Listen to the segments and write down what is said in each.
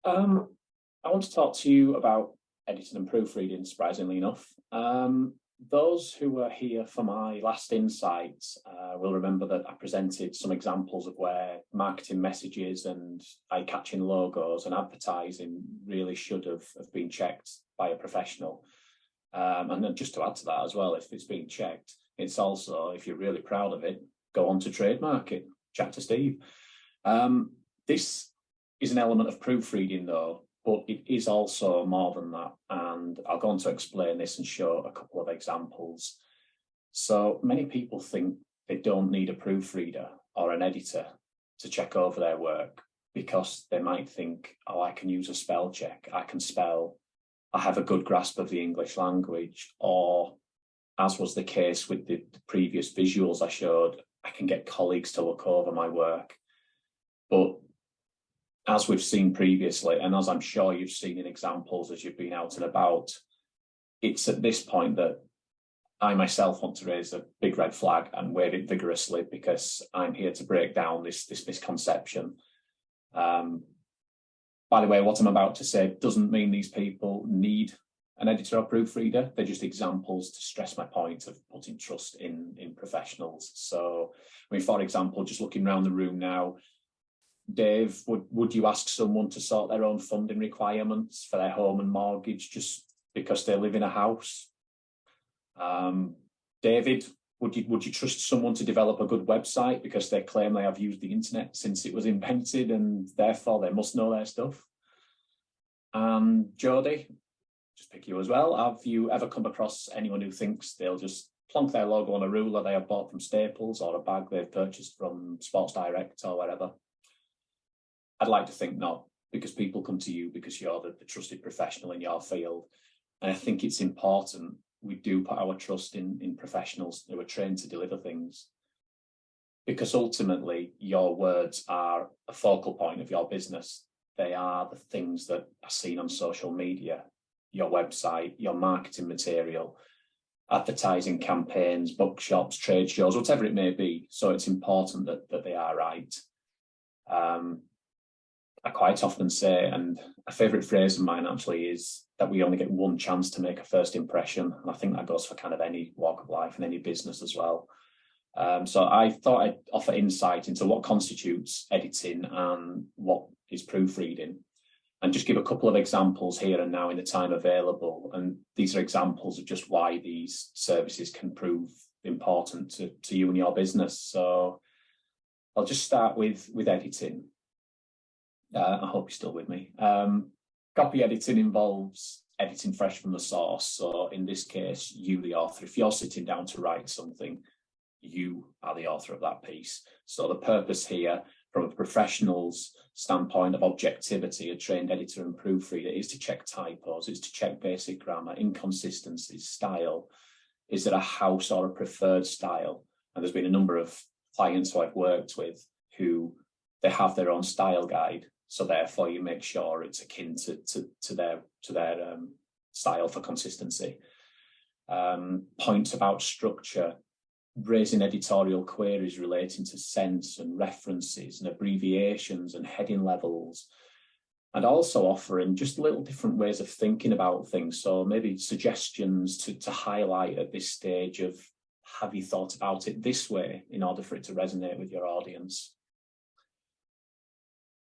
I want to talk to you about editing and proofreading, surprisingly enough. Those who were here for my last insights will remember that I presented some examples of where marketing messages and eye-catching logos and advertising really should have been checked by a professional. And then just to add to that as well, if it's being checked, it's also, if you're really proud of it, go on to trademark it, chat to Steve. This is an element of proofreading though, but it is also more than that. And I'll go on to explain this and show a couple of examples. So many people think they don't need a proofreader or an editor to check over their work because they might think, oh, I can use a spell check, I can spell, I have a good grasp of the English language, or as was the case with the previous visuals I showed, I can get colleagues to look over my work. But as we've seen previously, and as I'm sure you've seen in examples as you've been out and about, it's at this point that I myself want to raise a big red flag and wave it vigorously, because I'm here to break down this misconception. By the way, what I'm about to say doesn't mean these people need an editor or proofreader. They're just examples to stress my point of putting trust in professionals. So, I mean, for example, just looking around the room now, Dave, would you ask someone to sort their own funding requirements for their home and mortgage just because they live in a house? David, would you trust someone to develop a good website because they claim they have used the internet since it was invented and therefore they must know their stuff? And Jodie, just pick you as well. Have you ever come across anyone who thinks they'll just plonk their logo on a ruler they have bought from Staples or a bag they've purchased from Sports Direct or wherever? I'd like to think not, because people come to you because you're the trusted professional in your field. And I think it's important we do put our trust in professionals who are trained to deliver things, because ultimately your words are a focal point of your business. They are the things that are seen on social media, your website, your marketing material, advertising campaigns, bookshops, trade shows, whatever it may be. So it's important that they are right. I quite often say, and a favourite phrase of mine actually is that we only get one chance to make a first impression. And I think that goes for kind of any walk of life and any business as well. So I thought I'd offer insight into what constitutes editing and what is proofreading, and just give a couple of examples here and now in the time available. And these are examples of just why these services can prove important to you and your business. So I'll just start with editing. I hope you're still with me. Copy editing involves editing fresh from the source. So in this case, you, the author, if you're sitting down to write something, you are the author of that piece. So the purpose here, from a professional's standpoint of objectivity, a trained editor and proofreader, is to check typos, is to check basic grammar, inconsistencies, style. Is there a house or a preferred style? And there's been a number of clients who I've worked with who they have their own style guide. So therefore you make sure it's akin to their style for consistency. Points about structure, raising editorial queries relating to sense and references and abbreviations and heading levels, and also offering just little different ways of thinking about things. So maybe suggestions to highlight at this stage of, have you thought about it this way in order for it to resonate with your audience?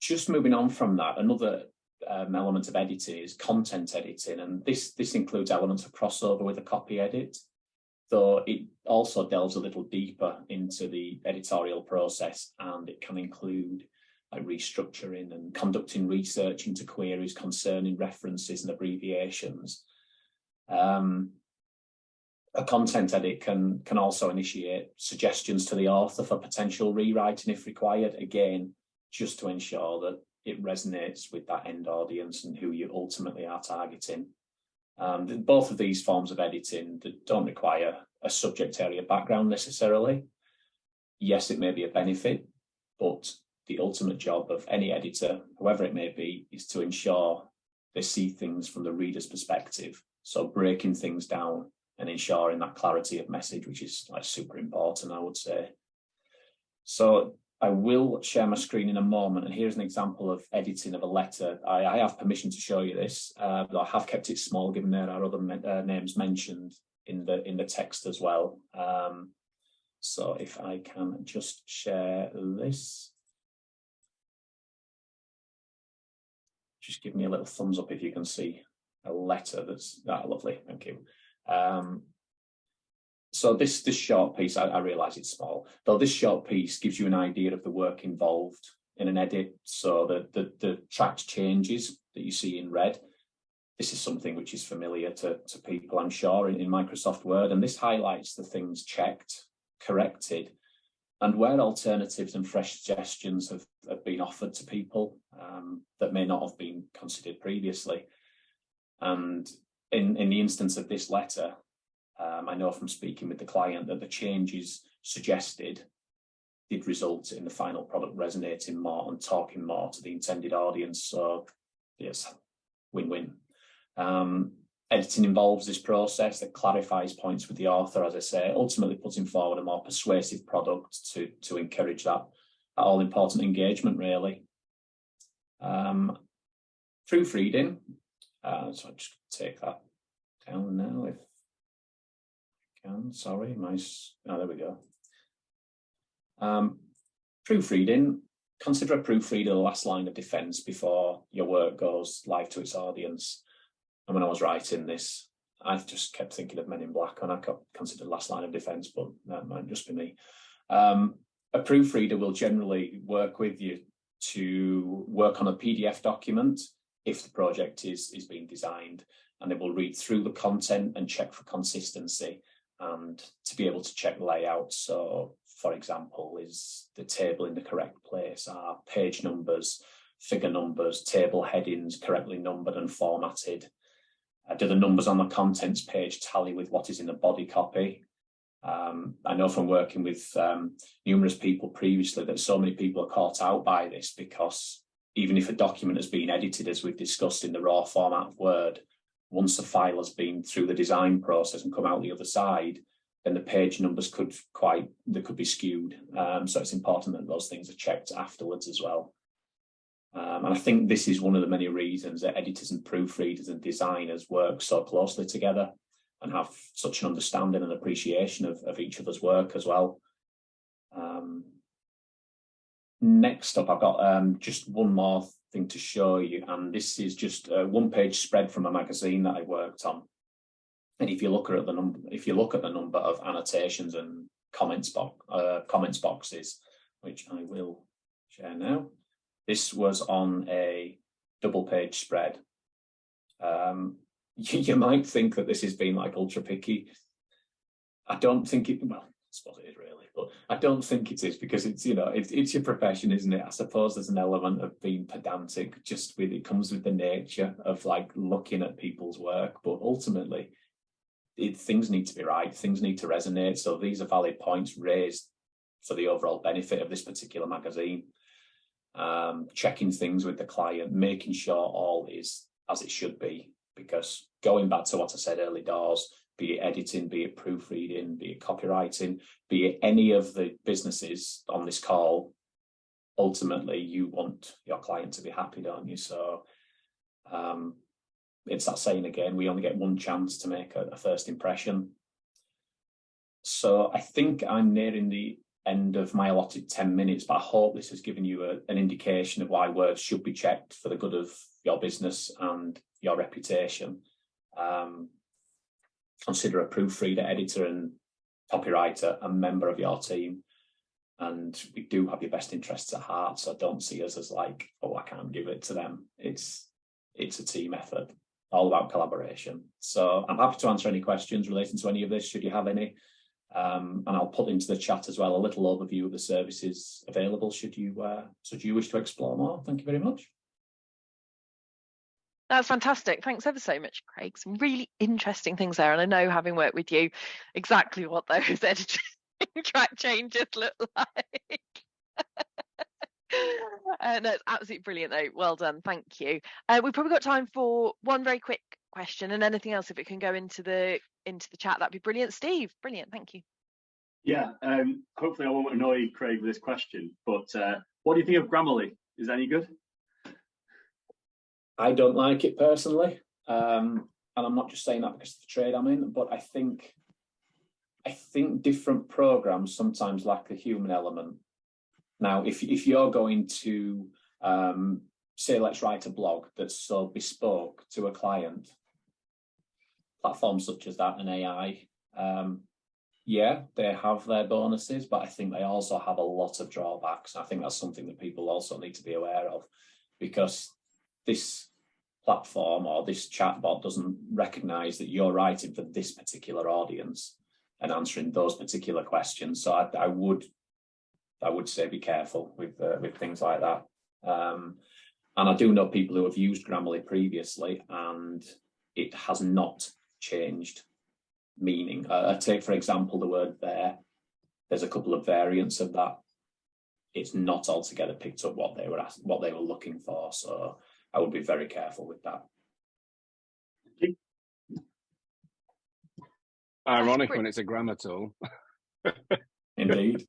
Just moving on from that, another element of editing is content editing, and this includes elements of crossover with a copy edit, though it also delves a little deeper into the editorial process, and it can include like restructuring and conducting research into queries concerning references and abbreviations. A content edit can also initiate suggestions to the author for potential rewriting if required, again, just to ensure that it resonates with that end audience and who you ultimately are targeting. Both of these forms of editing that don't require a subject area background necessarily. Yes, it may be a benefit, but the ultimate job of any editor, whoever it may be, is to ensure they see things from the reader's perspective. So breaking things down and ensuring that clarity of message, which is like super important, I would say. So I will share my screen in a moment, and here's an example of editing of a letter. I have permission to show you this, but I have kept it small given there are other names mentioned in the text as well. So if I can just share this. Just give me a little thumbs up if you can see a letter that's lovely. Thank you. So this short piece, I realise it's small, though this short piece gives you an idea of the work involved in an edit. So the tracked changes that you see in red, this is something which is familiar to people, I'm sure, in Microsoft Word. And this highlights the things checked, corrected, and where alternatives and fresh suggestions have been offered to people that may not have been considered previously. And in the instance of this letter, I know from speaking with the client that the changes suggested did result in the final product resonating more and talking more to the intended audience. So yes, win-win. Editing involves this process that clarifies points with the author, as I say, ultimately putting forward a more persuasive product to encourage that all-important engagement, really. Proofreading. So I'll just take that down now if I can. Sorry, there we go. Proofreading. Consider a proofreader the last line of defence before your work goes live to its audience. And when I was writing this, I just kept thinking of Men in Black, and I considered last line of defence, but that might just be me. A proofreader will generally work with you to work on a PDF document if the project is being designed, and they will read through the content and check for consistency and to be able to check layout. So, for example, is the table in the correct place? Are page numbers, figure numbers, table headings correctly numbered and formatted? Do the numbers on the contents page tally with what is in the body copy? I know from working with numerous people previously that so many people are caught out by this, because even if a document has been edited, as we've discussed, in the raw format of Word, once a file has been through the design process and come out the other side, then the page numbers could be skewed. So it's important that those things are checked afterwards as well. And I think this is one of the many reasons that editors and proofreaders and designers work so closely together and have such an understanding and appreciation of each other's work as well. Next up, I've got just one more thing to show you, and this is just a one-page spread from a magazine that I worked on. And if you look at the number of annotations and comments boxes, which I will share now, this was on a double-page spread. You might think that this has been like ultra picky. I don't think it. Well, I suppose it is really, but I don't think it is, because it's it's your profession, isn't it? I suppose there's an element of being pedantic, just with it comes with the nature of like looking at people's work. But ultimately, things need to be right. Things need to resonate. So these are valid points raised for the overall benefit of this particular magazine. Checking things with the client, making sure all is as it should be, because going back to what I said early doors, be it editing, be it proofreading, be it copywriting, be it any of the businesses on this call, ultimately you want your client to be happy, don't you? So it's that saying again, we only get one chance to make a first impression. So I think I'm nearing the end of my allotted 10 minutes, but I hope this has given you an indication of why words should be checked for the good of your business and your reputation. Consider a proofreader, editor and copywriter a member of your team, and we do have your best interests at heart, so don't see us as like, oh, I can't give it to them. It's a team effort, all about collaboration. So I'm happy to answer any questions relating to any of this, should you have any. And I'll put into the chat as well a little overview of the services available should you wish to explore more. Thank you very much. That's fantastic. Thanks ever so much, Craig. Some really interesting things there. And I know, having worked with you, exactly what those editing track changes look like. No, it's absolutely brilliant though. Well done. Thank you. We've probably got time for one very quick question, and anything else if it can go into the chat, that'd be brilliant. Steve, brilliant. Thank you. Yeah, hopefully I won't annoy Craig with this question, but what do you think of Grammarly? Is that any good? I don't like it personally, and I'm not just saying that because of the trade I'm in, but I think different programs sometimes lack the human element. Now, if you're going to say, let's write a blog that's so bespoke to a client, platforms such as that and AI, yeah, they have their bonuses, but I think they also have a lot of drawbacks. I think that's something that people also need to be aware of, because this platform or this chatbot doesn't recognize that you're writing for this particular audience and answering those particular questions. So I would say be careful with things like that. And I do know people who have used Grammarly previously, and it has not changed meaning. Take, for example, the word there. There's a couple of variants of that. It's not altogether picked up what they were looking for. So I would be very careful with that. Ironic when it's a grammar tool. Indeed.